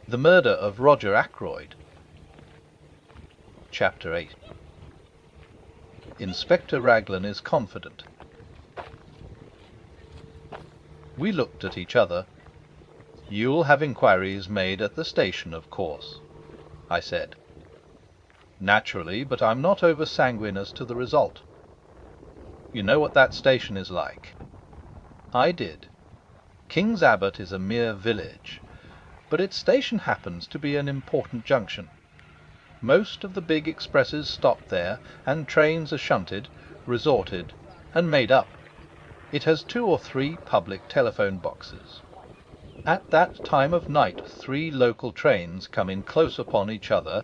The Murder of Roger Ackroyd. Chapter 8. Inspector Raglan is confident. We looked at each other. "You'll have inquiries made at the station, of course," I said. "Naturally, but I'm not over sanguine as to the result. You know what that station is like?" I did. King's Abbott is a mere village, but its station happens to be an important junction. Most of the big expresses stop there, and trains are shunted, resorted, and made up. It has 2 or 3 public telephone boxes. At that time of night 3 local trains come in close upon each other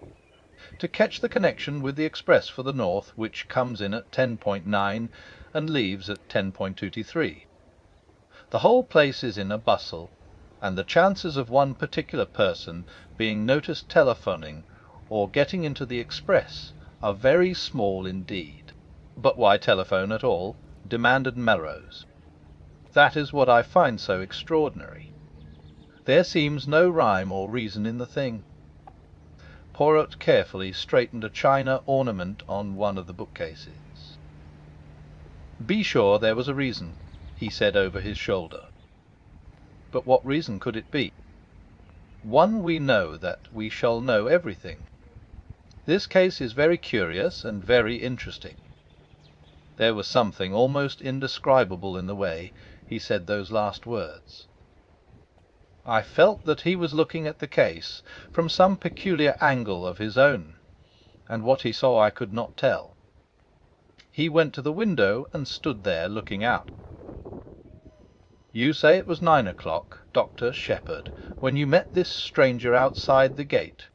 to catch the connection with the express for the north, which comes in at 10.9 and leaves at 10.23. The whole place is in a bustle, and the chances of one particular person being noticed telephoning or getting into the express are very small indeed. "But why telephone at all?" demanded Melrose. "That is what I find so extraordinary. There seems no rhyme or reason in the thing." Poirot carefully straightened a china ornament on one of the bookcases. "Be sure there was a reason," he said over his shoulder. "But what reason could it be?" "One we know that we shall know everything. This case is very curious and very interesting." There was something almost indescribable in the way he said those last words. I felt that he was looking at the case from some peculiar angle of his own, and what he saw I could not tell. He went to the window and stood there looking out. "You say it was 9 o'clock, Dr. Shepherd, when you met this stranger outside the gate?"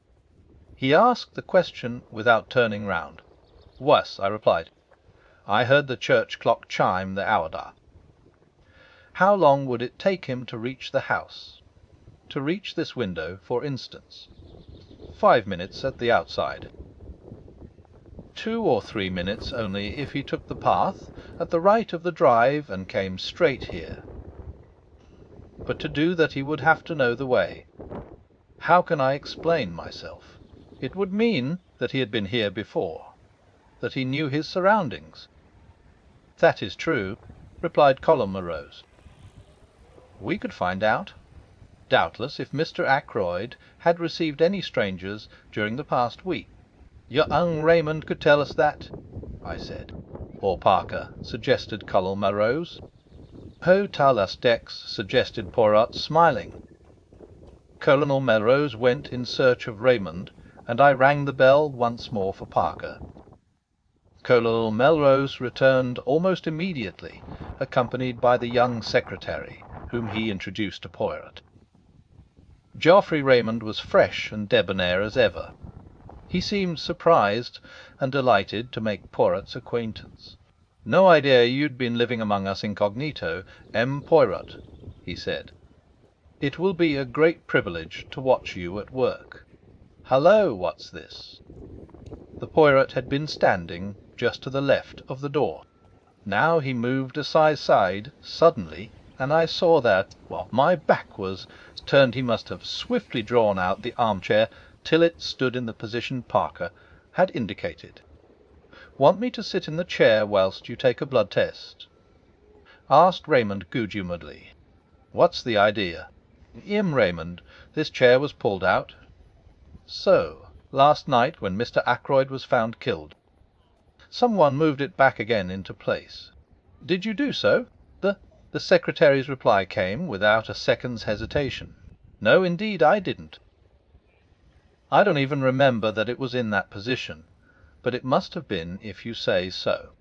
He asked the question without turning round. "Was," I replied. "I heard the church clock chime the hour." "How long would it take him to reach the house? To reach this window, for instance?" "5 minutes at the outside." 2 or 3 minutes only if he took the path at the right of the drive and came straight here. But to do that he would have to know the way. How can I explain myself? It would mean that he had been here before, that he knew his surroundings." "That is true," replied Colin Morose. "We could find out. Doubtless, if Mr. Ackroyd had received any strangers during the past week." "Young Raymond could tell us that," I said. "Or Parker," suggested Colin Morose. "Ho talas dex," suggested Poirot, smiling. Colonel Melrose went in search of Raymond, and I rang the bell once more for Parker. Colonel Melrose returned almost immediately, accompanied by the young secretary, whom he introduced to Poirot. Geoffrey Raymond was fresh and debonair as ever. He seemed surprised and delighted to make Poirot's acquaintance. "No idea you'd been living among us incognito, Poirot," he said. "It will be a great privilege to watch you at work. Hallo, what's this?" The Poirot had been standing just to the left of the door. Now he moved aside suddenly, and I saw that, while my back was turned, he must have swiftly drawn out the armchair till it stood in the position Parker had indicated. "Want me to sit in the chair whilst you take a blood test?" asked Raymond good-humouredly. "What's the idea?" Raymond, this chair was pulled out." "So, last night when Mr. Ackroyd was found killed, some one moved it back again into place. Did you do so?" The secretary's reply came without a second's hesitation. "No, indeed, I didn't. I don't even remember that it was in that position, but it must have been if you say so.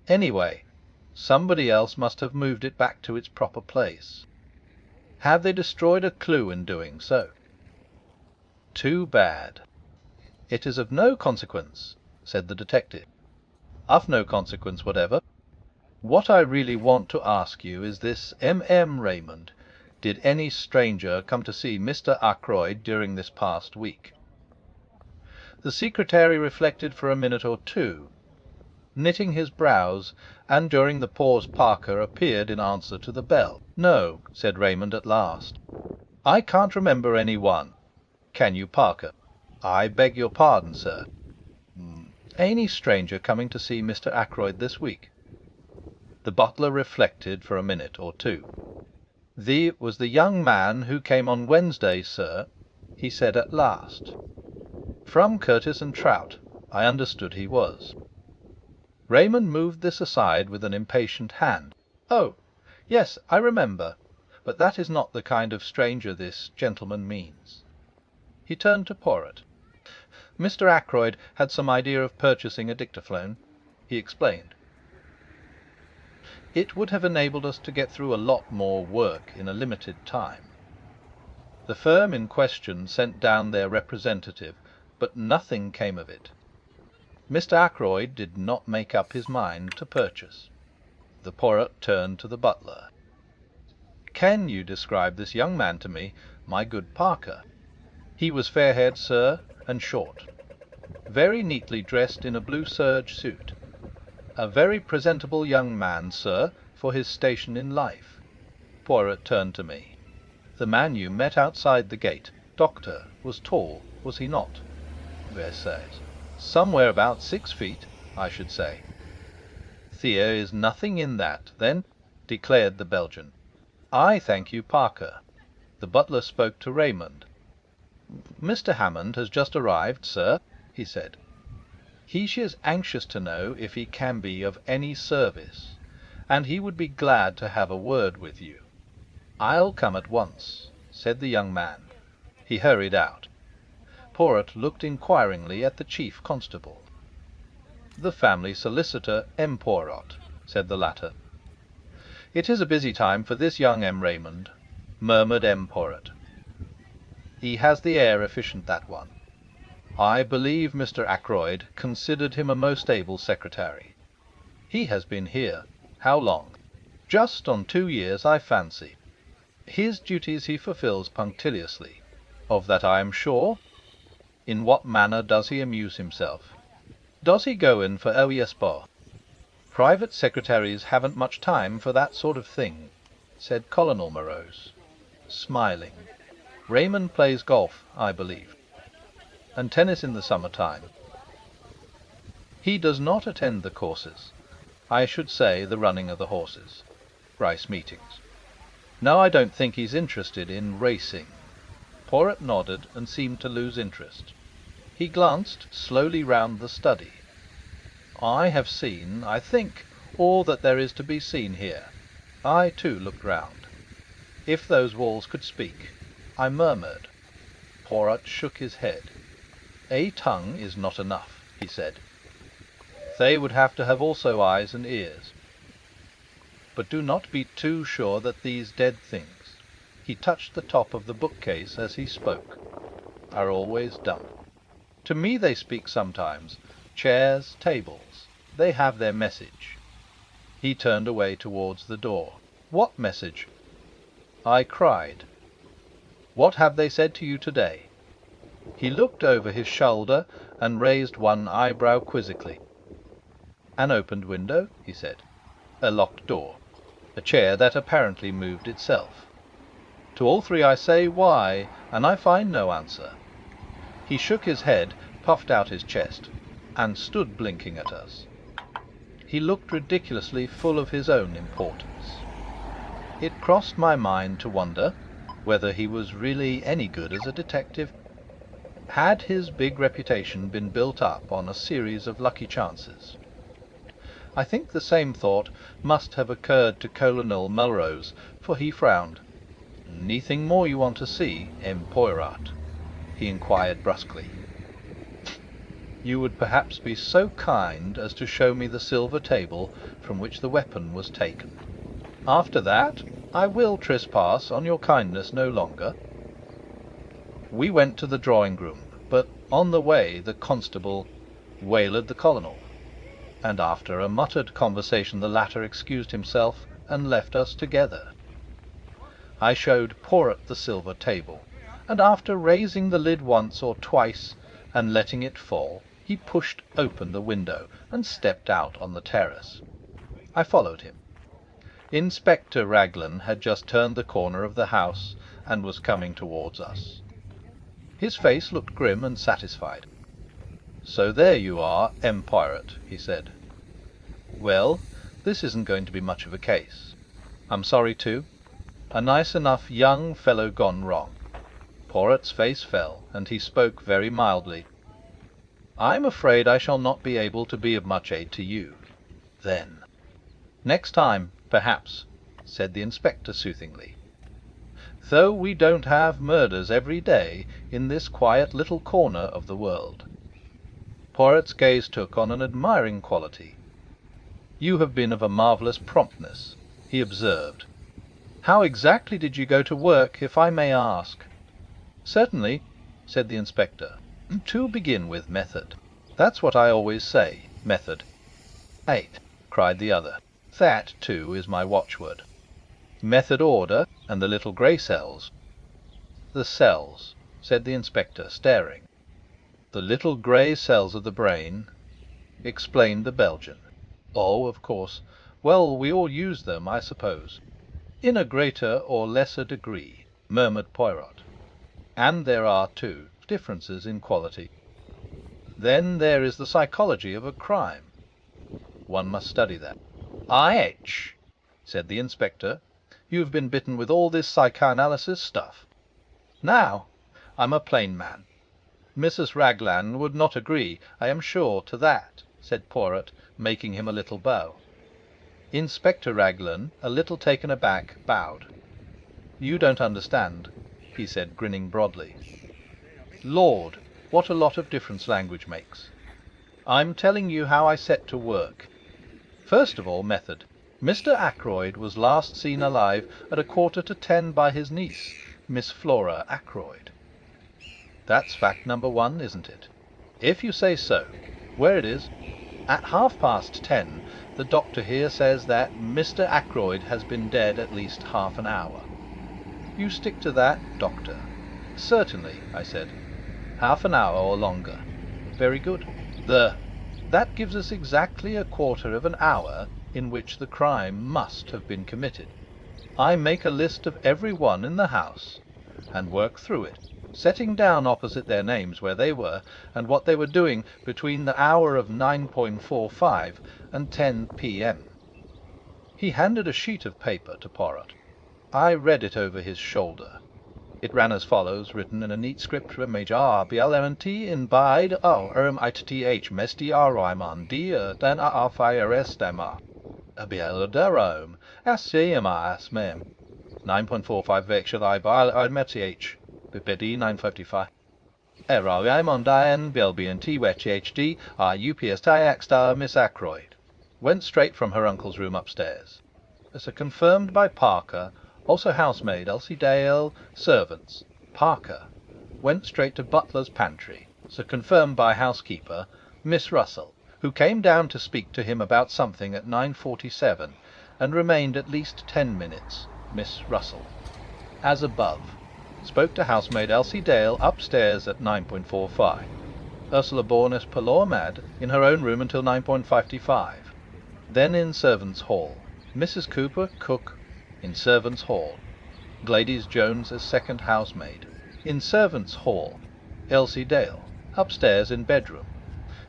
Anyway, somebody else must have moved it back to its proper place. Have they destroyed a clue in doing so?" "Too bad." "It is of no consequence," said the detective. "Of no consequence whatever. What I really want to ask you is this: Raymond, did any stranger come to see Mr. Ackroyd during this past week?" The secretary reflected for a minute or two, knitting his brows, and during the pause Parker appeared in answer to the bell. "No," said Raymond at last. "I can't remember any one. Can you, Parker? I beg your pardon, sir. Any stranger coming to see Mr. Ackroyd this week? The butler reflected for a minute or two. Was the young man who came on Wednesday, sir, he said at last. From Curtis and Trout, I understood he was. Raymond moved this aside with an impatient hand. Oh, yes, I remember. But that is not the kind of stranger this gentleman means. He turned to Poirot. Mr. Ackroyd had some idea of purchasing a dictaphone, he explained. It would have enabled us to get through a lot more work in a limited time. The firm in question sent down their representative, but nothing came of it. Mr. Ackroyd did not make up his mind to purchase. The Poirot turned to the butler. Can you describe this young man to me, my good Parker? He was fair-haired, sir, and short, very neatly dressed in a blue serge suit. A very presentable young man, sir, for his station in life. Poirot turned to me. The man you met outside the gate, doctor, was tall, was he not? Versailles. Somewhere about 6 feet, I should say. There is nothing in that, then, declared the Belgian. I thank you, Parker. The butler spoke to Raymond. Mr. Hammond has just arrived, sir, he said. He is anxious to know if he can be of any service, and he would be glad to have a word with you. I'll come at once, said the young man. He hurried out. Poirot looked inquiringly at the chief constable. The family solicitor, M. Poirot, said the latter. It is a busy time for this young M. Raymond, murmured M. Poirot. He has the air efficient, that one. I believe Mr. Ackroyd considered him a most able secretary. He has been here. How long? Just on 2 years, I fancy. His duties he fulfills punctiliously. Of that I am sure. In what manner does he amuse himself? Does he go in for sport? Private secretaries haven't much time for that sort of thing, said Colonel Morose, smiling. Raymond plays golf, I believe, and tennis in the summer-time. He does not attend the courses. I should say the running of the horses. Rice meetings. No, I don't think he's interested in racing. Poirot nodded and seemed to lose interest. He glanced slowly round the study. I have seen, I think, all that there is to be seen here. I, too, looked round. If those walls could speak, I murmured. Poirot shook his head. A tongue is not enough, he said. They would have to have also eyes and ears. But do not be too sure that these dead things, he touched the top of the bookcase as he spoke, are always dumb. To me they speak sometimes. Chairs, tables, they have their message. He turned away towards the door. What message? I cried. What have they said to you today? He looked over his shoulder and raised one eyebrow quizzically. An opened window, he said. A locked door. A chair that apparently moved itself. To all three I say, why, and I find no answer. He shook his head, puffed out his chest, and stood blinking at us. He looked ridiculously full of his own importance. It crossed my mind to wonder whether he was really any good as a detective. Had his big reputation been built up on a series of lucky chances? I think the same thought must have occurred to Colonel Melrose, for he frowned. "Anything more you want to see, M. Poirot?" he inquired brusquely. "You would perhaps be so kind as to show me the silver table from which the weapon was taken. After that, I will trespass on your kindness no longer." We went to the drawing-room, but on the way the constable waylaid the colonel, and after a muttered conversation the latter excused himself and left us together. I showed Poirot the silver table, and after raising the lid once or twice and letting it fall, he pushed open the window and stepped out on the terrace. I followed him. Inspector Raglan had just turned the corner of the house and was coming towards us. His face looked grim and satisfied. "So there you are, M. Poirot," he said. "Well, this isn't going to be much of a case. I'm sorry too. A nice enough young fellow gone wrong." Poirot's face fell, and he spoke very mildly. "I'm afraid I shall not be able to be of much aid to you, then." "Next time, perhaps," said the inspector soothingly. "Though we don't have murders every day in this quiet little corner of the world." Poirot's gaze took on an admiring quality. "You have been of a marvellous promptness," he observed. "How exactly did you go to work, if I may ask?" "Certainly," said the inspector. "To begin with, method. That's what I always say, method." "8," cried the other. "That, too, is my watchword. Method, order, and the little grey cells." "The cells," said the inspector, staring. "The little grey cells of the brain," explained the Belgian. "Oh, of course. Well, we all use them, I suppose." "In a greater or lesser degree," murmured Poirot. "And there are, too, differences in quality. Then there is the psychology of a crime. One must study that." "IH," said the inspector. "You've been bitten with all this psychoanalysis stuff." "Now, I'm a plain man." "Mrs. Raglan would not agree, I am sure, to that," said Poirot, making him a little bow. Inspector Raglan, a little taken aback, bowed. "You don't understand," he said, grinning broadly. "Lord, what a lot of difference language makes! I'm telling you how I set to work. First of all, method. Mr. Ackroyd was last seen alive at 9:45 by his niece, Miss Flora Ackroyd. That's fact number one, isn't it? If you say so. Where it is? At 10:30, the doctor here says that Mr. Ackroyd has been dead at least half an hour. You stick to that, doctor?" "Certainly," I said. "Half an hour or longer." "Very good. That gives us exactly a quarter of an hour in which the crime must have been committed. I make a list of every one in the house, and work through it, setting down opposite their names where they were and what they were doing between the hour of 9:45 and 10 p.m. He handed a sheet of paper to Poirot. I read it over his shoulder. It ran as follows, written in a neat script: Major BLMT in bide ITTH Mesti Rymon D then Fire Bielderome SCMA 9:45 Vexel I Meth BPD 9:55 Rymon Dian BLBNT WHD UPS TIAX Miss Ackroyd went straight from her uncle's room upstairs. So confirmed by Parker. Also housemaid Elsie Dale, servants. Parker went straight to butler's pantry. So confirmed by housekeeper Miss Russell, who came down to speak to him about something at 9:47 and remained at least 10 minutes. Miss Russell, as above. Spoke to housemaid Elsie Dale upstairs at 9:45. Ursula Bourne Palormad in her own room until 9:55. Then in servants' hall. Mrs. Cooper, cook, in servants' hall. Gladys Jones as second housemaid. In servants' hall. Elsie Dale, upstairs in bedroom.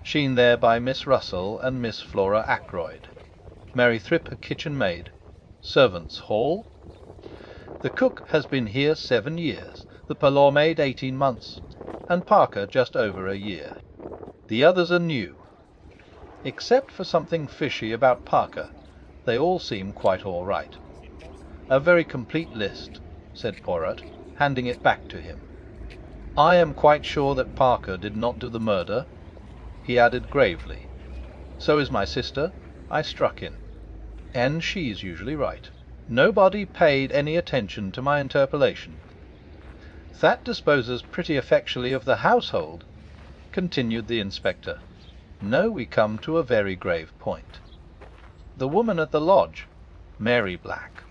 Shewn there by Miss Russell and Miss Flora Ackroyd. Mary Thrip, a kitchen maid. Servants' hall. The cook has been here 7 years, the parlour maid 18 months, and Parker just over a year. The others are new. Except for something fishy about Parker, they all seem quite all right. A very complete list," said Poirot, handing it back to him. "I am quite sure that Parker did not do the murder," he added gravely. "So is my sister," I struck in. "And she's usually right." Nobody paid any attention to my interpolation. "That disposes pretty effectually of the household," continued the inspector. "Now we come to a very grave point. The woman at the lodge, Mary Black,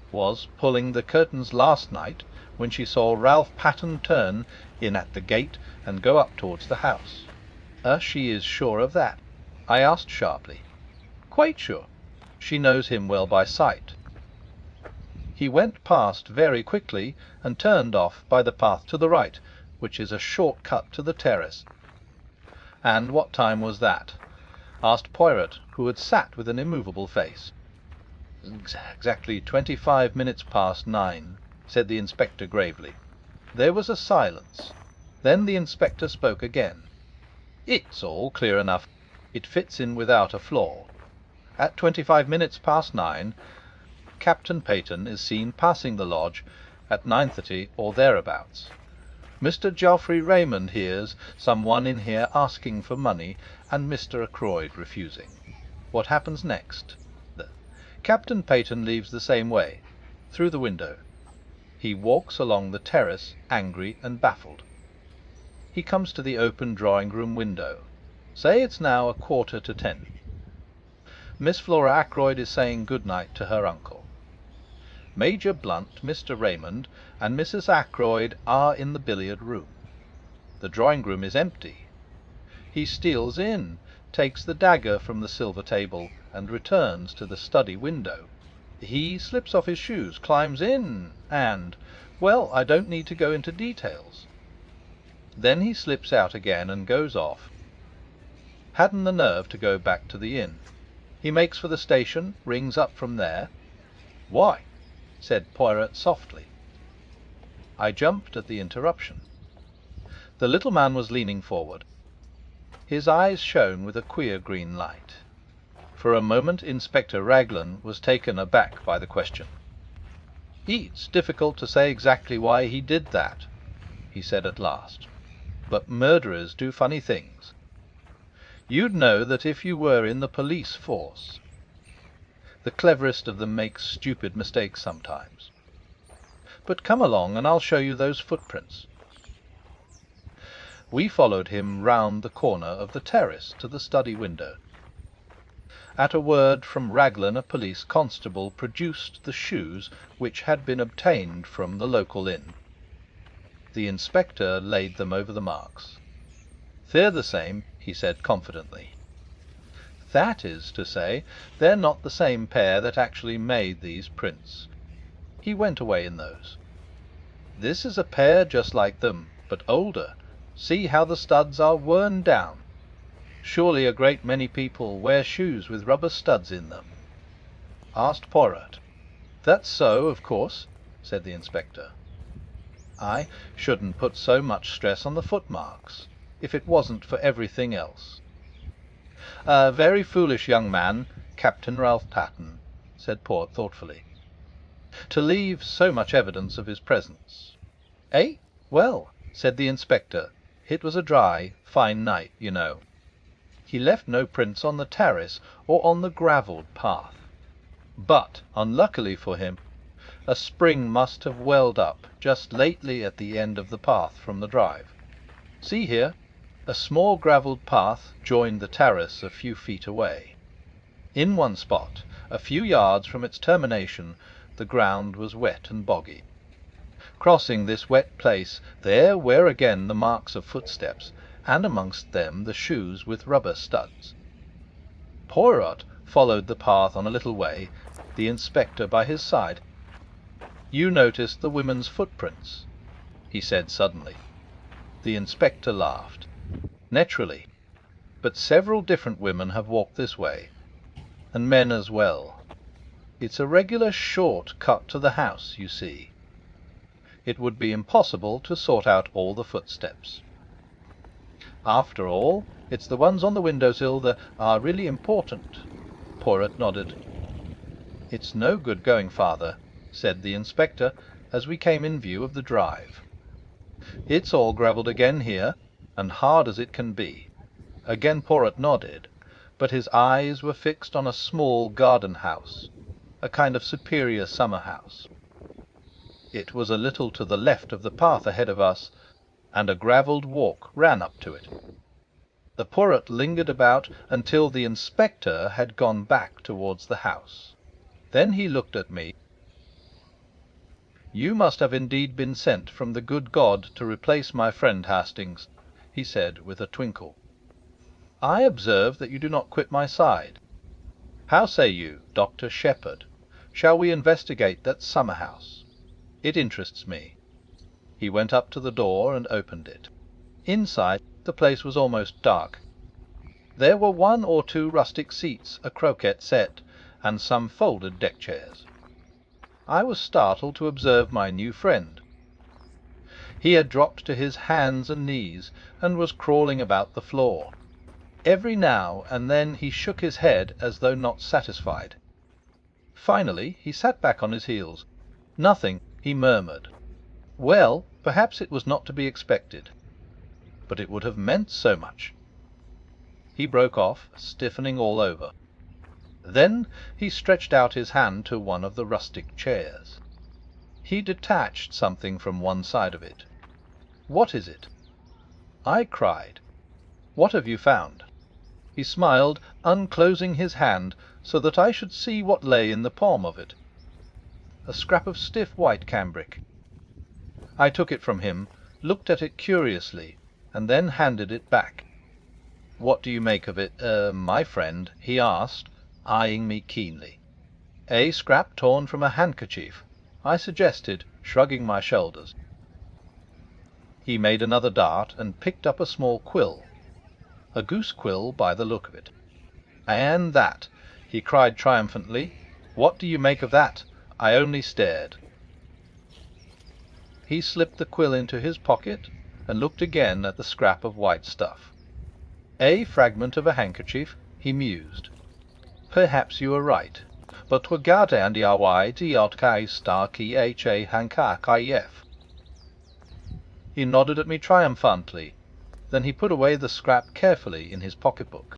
was pulling the curtains last night when she saw Ralph Patten turn in at the gate and go up towards the house." She is sure of that?" I asked sharply. "Quite sure. She knows him well by sight. He went past very quickly and turned off by the path to the right, which is a short cut to the terrace." "And what time was that?" asked Poirot, who had sat with an immovable face. "Exactly 25 minutes past 9, said the inspector gravely. There was a silence. Then the inspector spoke again. "It's all clear enough. It fits in without a flaw. At 25 minutes past 9, Captain Peyton is seen passing the lodge at 9:30 or thereabouts. Mr. Geoffrey Raymond hears someone in here asking for money, and Mr. Ackroyd refusing. What happens next? Captain Peyton leaves the same way, through the window. He walks along the terrace, angry and baffled. He comes to the open drawing-room window. Say it's now 9:45. Miss Flora Ackroyd is saying good night to her uncle. Major Blunt, Mr. Raymond, and Mrs. Ackroyd are in the billiard-room. The drawing-room is empty. He steals in, takes the dagger from the silver table, and returns to the study window. He slips off his shoes, climbs in, well, I don't need to go into details. Then he slips out again and goes off. Hadn't the nerve to go back to the inn. He makes for the station, rings up from there." "Why?" said Poirot softly. I jumped at the interruption. The little man was leaning forward. His eyes shone with a queer green light. For a moment Inspector Raglan was taken aback by the question. "It's difficult to say exactly why he did that," he said at last. "But murderers do funny things. You'd know that if you were in the police force. The cleverest of them make stupid mistakes sometimes. But come along and I'll show you those footprints." We followed him round the corner of the terrace to the study window. At a word from Raglan, a police constable produced the shoes which had been obtained from the local inn. The inspector laid them over the marks. "They're the same," he said confidently. "That is to say, they're not the same pair that actually made these prints. He went away in those. This is a pair just like them, but older. See how the studs are worn down. Surely a great many people wear shoes with rubber studs in them?" asked Poirot. "That's so, of course," said the inspector. "I shouldn't put so much stress on the footmarks, if it wasn't for everything else." "A very foolish young man, Captain Ralph Patten," said Poirot thoughtfully, "to leave so much evidence of his presence." "Eh? Well," said the inspector, "it was a dry, fine night, you know. He left no prints on the terrace or on the gravelled path. But, unluckily for him, a spring must have welled up just lately at the end of the path from the drive. See here, a small gravelled path joined the terrace a few feet away. In one spot, a few yards from its termination, the ground was wet and boggy. Crossing this wet place, there were again the marks of footsteps, and amongst them the shoes with rubber studs. Poirot followed the path on a little way, the inspector by his side. You noticed the women's footprints?" he said suddenly. The inspector laughed. "Naturally. But several different women have walked this way, and men as well. It's a regular short cut to the house, you see. It would be impossible to sort out all the footsteps. After all, it's the ones on the windowsill that are really important." Poirot nodded. "It's no good going farther," said the inspector, as we came in view of the drive. "It's all gravelled again here, and hard as it can be." Again Poirot nodded, but his eyes were fixed on a small garden house, a kind of superior summer house. It was a little to the left of the path ahead of us, and a gravelled walk ran up to it. The Poirot lingered about until the inspector had gone back towards the house. Then he looked at me. "You must have indeed been sent from the good God to replace my friend Hastings," he said with a twinkle. "I observe that you do not quit my side. How say you, Dr. Shepherd? Shall we investigate that summer house? It interests me." He went up to the door and opened it. Inside, the place was almost dark. There were 1 or 2 rustic seats, a croquet set, and some folded deck chairs. I was startled to observe my new friend. He had dropped to his hands and knees, and was crawling about the floor. Every now and then he shook his head as though not satisfied. Finally he sat back on his heels. "Nothing," he murmured. Well, perhaps it was not to be expected, but it would have meant so much. He broke off, stiffening all over. Then he stretched out his hand to one of the rustic chairs. He detached something from one side of it. "What is it?" I cried. "What have you found?" He smiled, unclosing his hand so that I should see what lay in the palm of it. A scrap of stiff white cambric. I took it from him, looked at it curiously, and then handed it back. "What do you make of it, my friend?" he asked, eyeing me keenly. "A scrap torn from a handkerchief," I suggested, shrugging my shoulders. He made another dart and picked up a small quill. A goose quill by the look of it. "And that!" he cried triumphantly. "What do you make of that?" I only stared. He slipped the quill into his pocket and looked again at the scrap of white stuff. "A fragment of a handkerchief," he mused. "Perhaps you are right. But regardez handkaf." He nodded at me triumphantly. Then he put away the scrap carefully in his pocket-book.